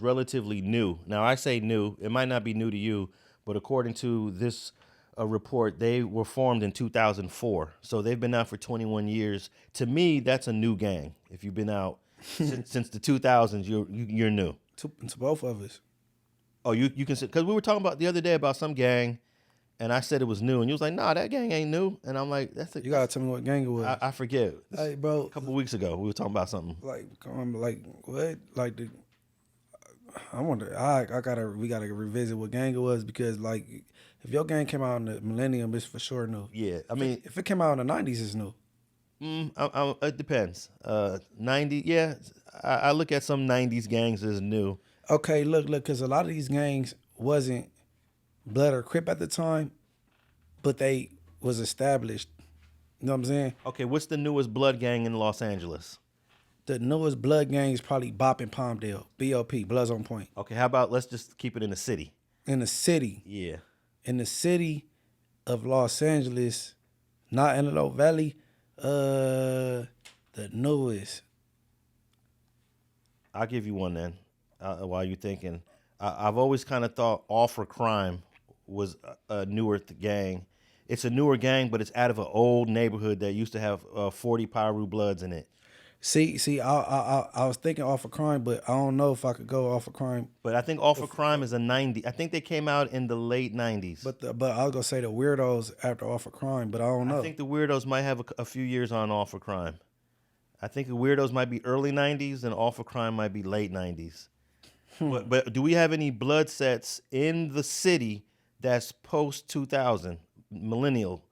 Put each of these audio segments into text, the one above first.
relatively new. Now, I say new. It might not be new to you, but according to this report, they were formed in 2004. So they've been out for 21 years. To me, that's a new gang. If you've been out since the 2000s, you're new. To both of us. Oh, you can say, because we were talking about the other day about some gang, and I said it was new, and you was like, nah, that gang ain't new. And I'm like, you gotta tell me what gang it was. I forget. Hey, bro. A couple of weeks ago, we were talking about something. Like what? Like I wonder. We gotta revisit what gang it was, because like if your gang came out in the millennium, it's for sure new. Yeah, I mean, if it came out in the 90s, it's new. It depends. 90, yeah. I look at some 90s gangs as new. Okay, look, because a lot of these gangs wasn't Blood or Crip at the time, but they was established. You know what I'm saying? Okay, what's the newest blood gang in Los Angeles? The newest blood gang is probably Bop and Palmdale. BOP, Bloods on Point. Okay, how about let's just keep it in the city? In the city? Yeah. In the city of Los Angeles, not Antelope Valley, the newest. I'll give you one then, while you're thinking. I've always kind of thought All for Crime was a newer gang. It's a newer gang, but it's out of an old neighborhood that used to have 40 Piru Bloods in it. See, I was thinking All for Crime, but I don't know if I could go All for Crime. But I think All for Crime is a 90. I think they came out in the late 90s. But I was gonna say the Weirdos after All for Crime, but I don't know. I think the Weirdos might have a few years on All for Crime. I think the Weirdos might be early 90s and All for Crime might be late 90s. But do we have any blood sets in the city that's post 2000, millennial?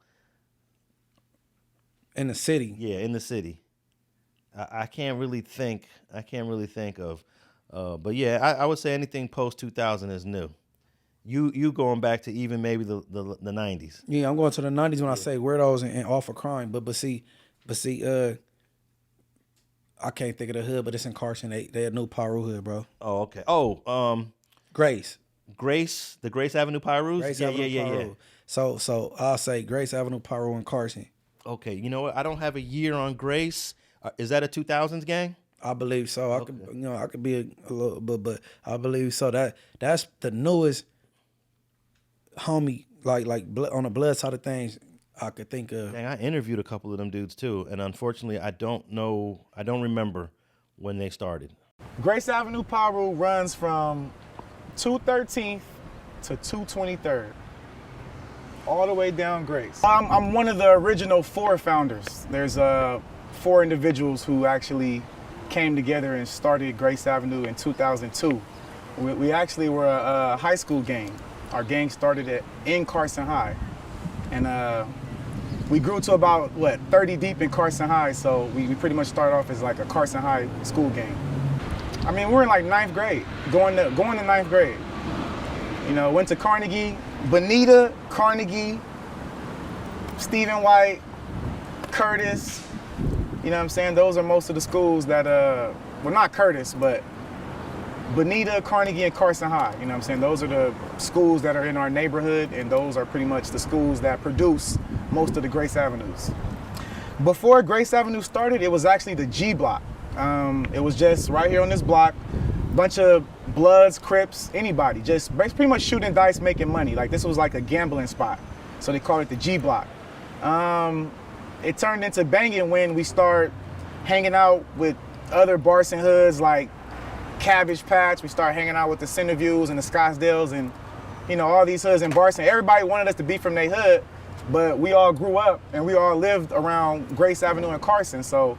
In the city? Yeah, in the city. I can't really think of. But yeah, I would say anything post 2000 is new. You going back to even maybe the 90s. Yeah, I'm going to the 90s when I say Weirdos and All for Crime. But see, I can't think of the hood, but it's in Carson. They a new Piru hood, bro. Oh, okay. Oh, Grace, the Grace Avenue Pirus? Grace Yeah. Avenue Piru. So I'll say Grace Avenue Piru in Carson. Okay, you know what? I don't have a year on Grace. Is that a 2000s gang? I believe so. I could be a little, but I believe so. That's the newest homie, like on the blood side of things, I could think of. Dang, I interviewed a couple of them dudes too, and unfortunately, I don't remember when they started. Grace Avenue Piru runs from 213th to 223rd, all the way down Grace. I'm one of the original 4 founders. There's 4 individuals who actually came together and started Grace Avenue in 2002. We actually were a high school gang. Our gang started in Carson High, and we grew to about 30 deep in Carson High. So we pretty much started off as like a Carson High school gang. I mean, we're in like 9th grade, going to 9th grade. You know, went to Carnegie, Bonita, Carnegie, Stephen White, Curtis. You know what I'm saying? Those are most of the schools that, well, not Curtis, but Bonita, Carnegie, and Carson High. You know what I'm saying? Those are the schools that are in our neighborhood, and those are pretty much the schools that produce most of the Grace Avenues. Before Grace Avenue started, it was actually the G block. It was just right here on this block, bunch of Bloods, Crips, anybody, just pretty much shooting dice, making money. Like, this was like a gambling spot, so they called it the G block. It turned into banging when we start hanging out with other Barson hoods like Cabbage Patch. We started hanging out with the Centerviews and the Scottsdales and, you know, all these hoods in Barson. Everybody wanted us to be from their hood, but we all grew up and we all lived around Grace Avenue and Carson. So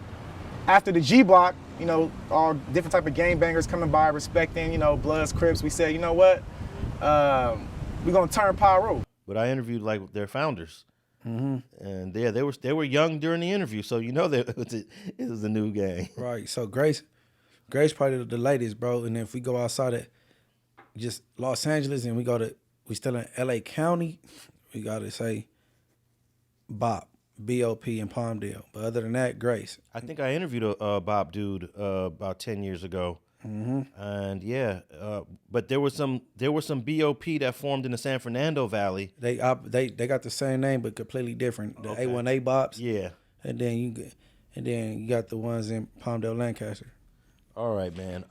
after the G block, you know, all different type of gangbangers coming by, respecting, you know, Bloods, Crips, we said, you know what, we're gonna turn Piru. But I interviewed like their founders. Mm-hmm. And yeah, they were young during the interview, so you know that it was a new gang. Right. So Grace probably the latest, bro. And then if we go outside of just Los Angeles and we still in LA County, we gotta say Bop, B.O.P. and Palmdale. But other than that, Grace. I think I interviewed a Bop dude about 10 years ago. Mm-hmm. And yeah, but there was some BOP that formed in the San Fernando Valley. They got the same name but completely different. The A1A Bops. Yeah. And then you got the ones in Palmdale, Lancaster. All right, man.